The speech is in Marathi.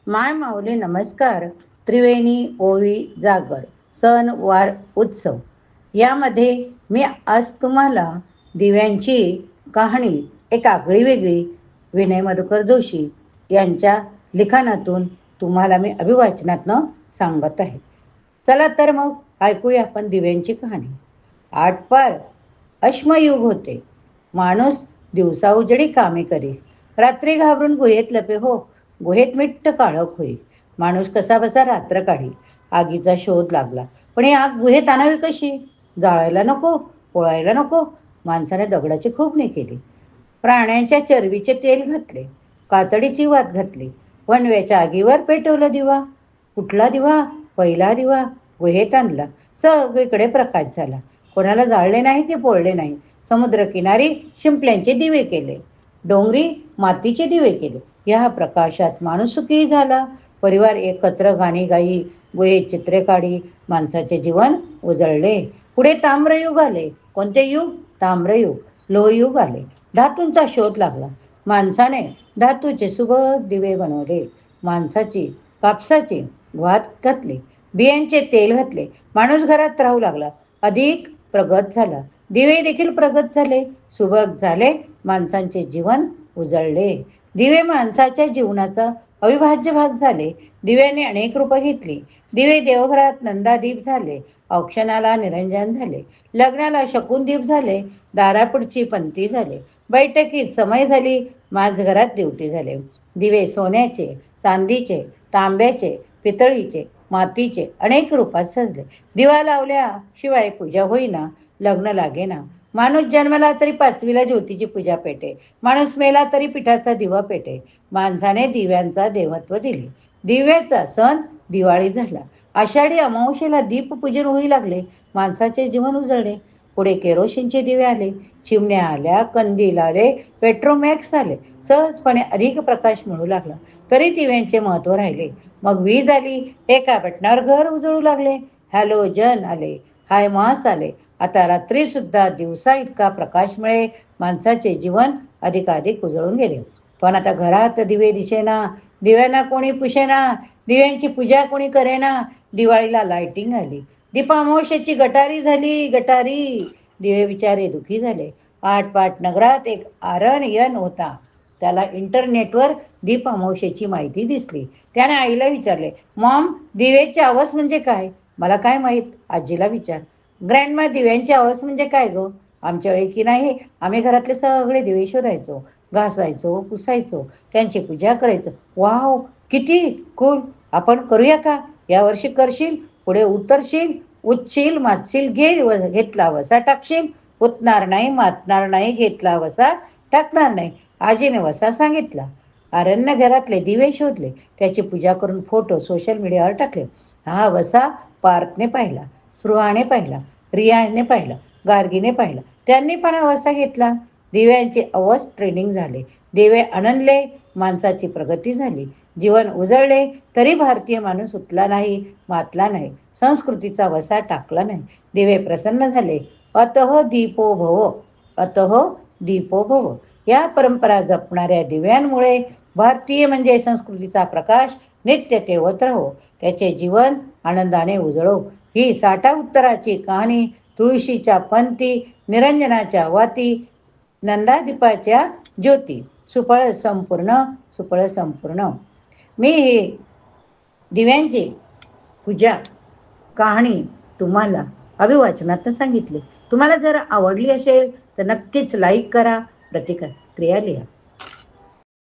माय माऊली नमस्कार. त्रिवेणी ओवी जागर सण वार उत्सव यामध्ये मी आज तुम्हाला दिव्यांची कहाणी एक आगळी वेगळी विनय मधुकर जोशी यांच्या लिखाणातून तुम्हाला मी अभिवाचनातनं सांगत आहे. चला तर मग ऐकूया आपण दिव्यांची कहाणी. आटपार अश्मयुग होते. माणूस दिवसा उजडी कामे करी, रात्री घाबरून गुहेत लपे हो. गुहेत मिट्ट काळोख होई. माणूस कसा बसा रात्र काढी. आगीचा शोध लागला, पण ही आग गुहेत आणावी कशी? जाळायला नको, पोळायला नको. माणसाने दगडाची खोबणी केली, प्राण्यांच्या चरबीचे तेल घातले, कातडीची वात घातली, वणव्याच्या आगीवर पेटवला दिवा. कुठला दिवा? पहिला दिवा गुहेत आणला. सगळीकडे प्रकाश झाला. कोणाला जाळले नाही की पोळले नाही. समुद्रकिनारी शिंपल्यांचे दिवे केले, डोंगरी मातीचे दिवे केले. या प्रकाशात माणूस सुखी झाला. परिवार एकत्र गाणी गाई, गुहेत चित्रे काढी. माणसाचे जीवन उजळले. पुढे ताम्रयुग आले. कोणते युग? ताम्रयुग. लोहयुग आले. धातूंचा शोध लागला. माणसाने धातूचे सुबक दिवे बनवले. माणसाची कापसाची वात घातली, बियांचे तेल घातले. माणूस घरात राहू लागला. अधिक प्रगत झाला. दिवे देखील प्रगत झाले, सुबक झाले. माणसांचे जीवन उजळले. दिवे माणसाच्या जीवनाचा अविभाज्य भाग झाले. दिव्याने अनेक रूपं घेतली. दिवे देवघरात नंदादीप झाले, औक्षणाला निरंजन झाले, लग्नाला शकुनदीप झाले, दारापुढची पंथी झाले, बैठकीत समय झाली, माझघरात ड्युटी झाले. दिवे सोन्याचे, चांदीचे, तांब्याचे, पितळीचे, मातीचे अनेक रूपात सजले. दिवा लावल्याशिवाय पूजा होईना, लग्न लागेना. माणूस जन्मला तरी 5वीला ज्योतीची पूजा पेटे. माणूस मेला तरी पिठाचा दिवा पेटे. माणसाने दिव्यांचा देवत्व दिले. दिव्याचा सण दिवाळी झाला. आषाढी अमावस्येला दीपपूजन होऊ लागले. माणसाचे जीवन उजळले. पुढे केरोसिनचे दिवे आले, चिमण्या आल्या, कंदील आले, पेट्रोमॅक्स आले. सहजपणे अधिक प्रकाश मिळू लागला. तरी दिव्यांचे महत्त्व राहिले. मग वीज आली. एका बटणावर घर उजळू लागले. हॅलोजन आले, हायमास आले. आता रात्री सुद्धा दिवसा इतका प्रकाश मिळे. माणसाचे जीवन अधिकाधिक उजळून गेले. पण आता घरात दिवे दिसेना, दिव्यांना कोणी पुसेना, दिव्यांची पूजा कोणी करेना. दिवाळीला लाइटिंग आली, दीपामावस्येची गटारी झाली. गटारी दिवे बिचारे दुखी झाले. आटपाट नगरात एक आरणयन होता. त्याला इंटरनेटवर दीपामावस्येची माहिती दिसली. त्याने आईला विचारले, मॉम, दिव्याची आवाज म्हणजे काय? मला काय माहीत, आजीला विचार. ग्रँडमा, दिव्यांची आवाज म्हणजे काय गो? आमच्या वेळी की नाही, आम्ही घरातले सगळे दिवे शोधायचो, घासायचो, पुसायचो, त्यांची पूजा करायचो. वाव, किती कूल! आपण करूया का? यावर्षी करशील, पुढे उतरशील, उठशील, मातशील, घेतला वसा टाकशील. उतणार नाही, मातणार नाही, घेतला वसा टाकणार नाही. आजीने वसा सांगितला. आरण्य घरातले दिवे शोधले, त्याची पूजा करून फोटो सोशल मीडियावर टाकले. हा वसा पार्थने पाहिला, स्पृहाने पाहिला, रियाने पाहिला, गार्गीने पाहिला. त्यांनी पण हा वसा घेतला. दिव्यांचे अवस ट्रेनिंग झाले. दिवे आणले, माणसाची प्रगती झाली. जीवन उजळले, तरी भारतीय माणूस उठला नाही, मातला नाही, संस्कृतीचा वसा टाकला नाही. दिवे प्रसन्न झाले. अतः दीपो भव, अतः दीपो भव. या परंपरा जपणाऱ्या दिव्यांमुळे भारतीय म्हणजे संस्कृतीचा प्रकाश नित्य तेवत राहो, त्याचे जीवन आनंदाने उजळो. ही साठा उत्तराची कहाणी तुळशीच्या पंथी, निरंजनाच्या वाती, नंदादीपाच्या ज्योती. सुफळ संपूर्ण, सुफळ संपूर्ण. मी ही दिव्यांची पूजा कहाणी तुम्हाला अभिवाचनात सांगितली. तुम्हाला जर आवडली असेल तर नक्कीच लाईक करा, प्रतिक्रिया लिहा.